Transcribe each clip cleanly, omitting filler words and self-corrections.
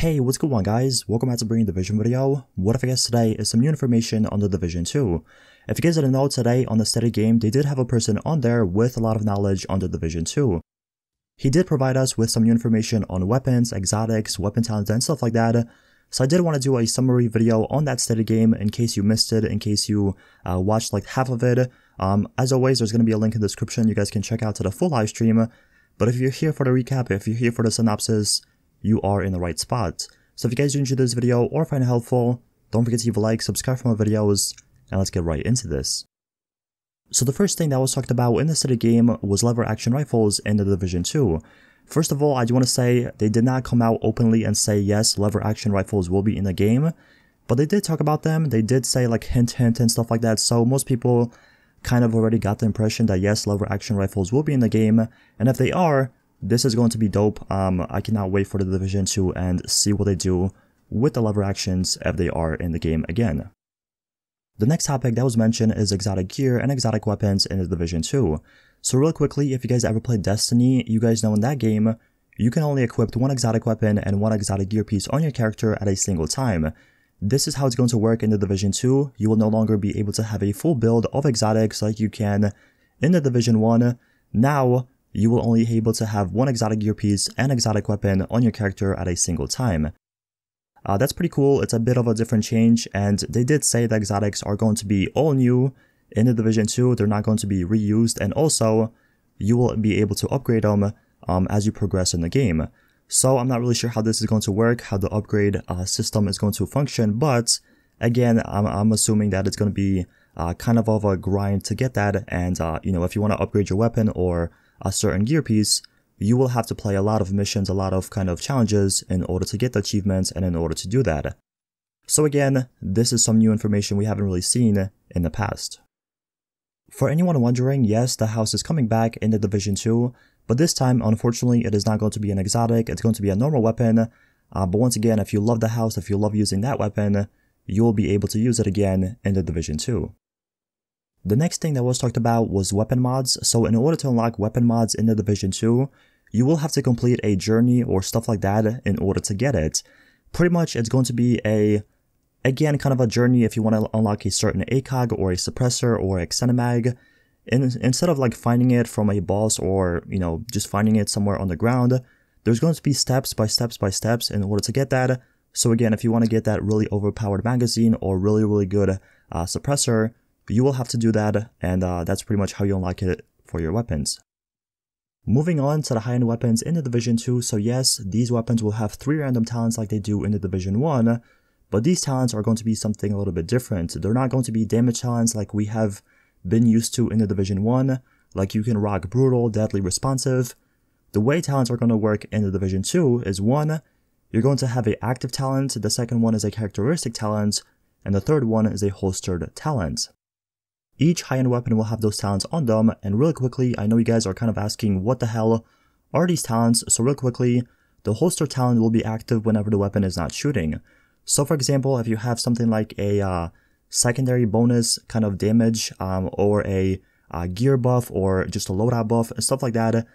Hey, what's going on guys? Welcome back to bringing Division video. What if I guess today is some new information on the Division 2. If you guys didn't know, today on the Steady game, they did have a person on there with a lot of knowledge on the Division 2. He did provide us with some new information on weapons, exotics, weapon talents, and stuff like that. So I did want to do a summary video on that Steady game in case you missed it, in case you watched like half of it. As always, there's going to be a link in the description you guys can check out to the full live stream. But if you're here for the recap, if you're here for the synopsis, you are in the right spot. So if you guys do enjoy this video or find it helpful, don't forget to leave a like, subscribe for more videos, and let's get right into this. So the first thing that was talked about in the Steady game was lever action rifles in the Division 2. First of all, I do want to say they did not come out openly and say yes, lever action rifles will be in the game, but they did talk about them. They did say like hint and stuff like that, so most people kind of already got the impression that yes, lever action rifles will be in the game, and if they are, this is going to be dope. I cannot wait for the Division 2 and see what they do with the lever actions if they are in the game again. The next topic that was mentioned is exotic gear and exotic weapons in the Division 2. So real quickly, if you guys ever played Destiny, you guys know in that game, you can only equip one exotic weapon and one exotic gear piece on your character at a single time. This is how it's going to work in the Division 2. You will no longer be able to have a full build of exotics like you can in the Division 1. Now, you will only be able to have one exotic gear piece and exotic weapon on your character at a single time. That's pretty cool. It's a bit of a different change, and they did say the exotics are going to be all new in the Division 2. They're not going to be reused, and also you will be able to upgrade them as you progress in the game. So I'm not really sure how this is going to work, how the upgrade system is going to function, but again, I'm assuming that it's going to be kind of a grind to get that, and you know, if you want to upgrade your weapon or a certain gear piece, you will have to play a lot of missions, a lot of kind of challenges in order to get the achievements and in order to do that. So again, this is some new information we haven't really seen in the past. For anyone wondering, yes, the house is coming back in the Division 2, but this time, unfortunately, it is not going to be an exotic, it's going to be a normal weapon. But once again, if you love the house, if you love using that weapon, you will be able to use it again in the Division 2. The next thing that was talked about was weapon mods. So in order to unlock weapon mods in the Division 2, you will have to complete a journey or stuff like that in order to get it. Pretty much it's going to be again, kind of a journey if you want to unlock a certain ACOG or a suppressor or a Xenomag. Instead of like finding it from a boss or, you know, just finding it somewhere on the ground, there's going to be steps by steps in order to get that. So again, if you want to get that really overpowered magazine or really good suppressor, you will have to do that, and that's pretty much how you unlock it for your weapons. Moving on to the high-end weapons in the Division 2, so yes, these weapons will have 3 random talents like they do in the Division 1, but these talents are going to be something a little bit different. They're not going to be damage talents like we have been used to in the Division 1, like you can rock brutal, deadly, responsive. The way talents are going to work in the Division 2 is 1, you're going to have an active talent, the second one is a characteristic talent, and the third one is a holstered talent. Each high-end weapon will have those talents on them, and really quickly, I know you guys are kind of asking what the hell are these talents, so real quickly, the holster talent will be active whenever the weapon is not shooting. So for example, if you have something like a secondary bonus kind of damage, or a gear buff, or just a loadout buff, and stuff like that,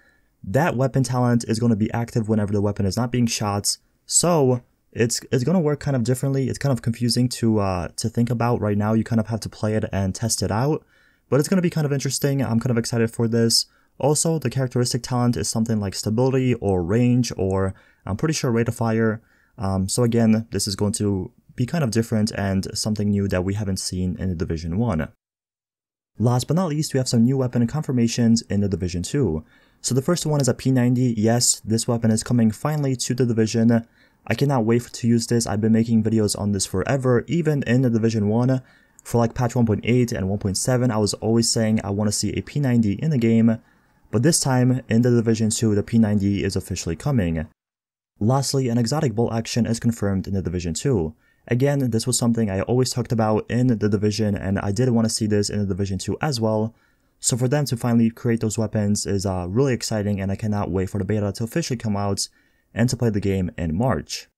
that weapon talent is going to be active whenever the weapon is not being shot, so it's going to work kind of differently. It's kind of confusing to think about right now. You kind of have to play it and test it out, but it's going to be kind of interesting. I'm kind of excited for this. Also, the characteristic talent is something like stability or range, or I'm pretty sure rate of fire. So again, this is going to be kind of different and something new that we haven't seen in the Division 1. Last but not least, we have some new weapon confirmations in the Division 2. So the first one is a P90. Yes, this weapon is coming finally to the Division. I cannot wait to use this. I've been making videos on this forever, even in the Division 1. For like patch 1.8 and 1.7, I was always saying I want to see a P90 in the game, but this time, in the Division 2, the P90 is officially coming. Lastly, an exotic bolt action is confirmed in the Division 2. Again, this was something I always talked about in the Division, and I did want to see this in the Division 2 as well. So for them to finally create those weapons is really exciting, and I cannot wait for the beta to officially come out and to play the game in March.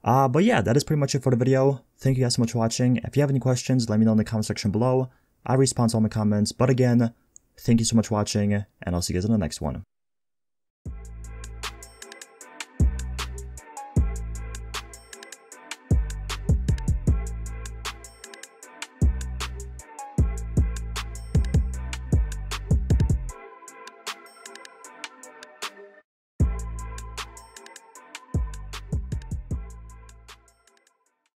But yeah, that is pretty much it for the video. Thank you guys so much for watching. If you have any questions, let me know in the comment section below. I respond to all my comments, but again, thank you so much for watching, and I'll see you guys in the next one.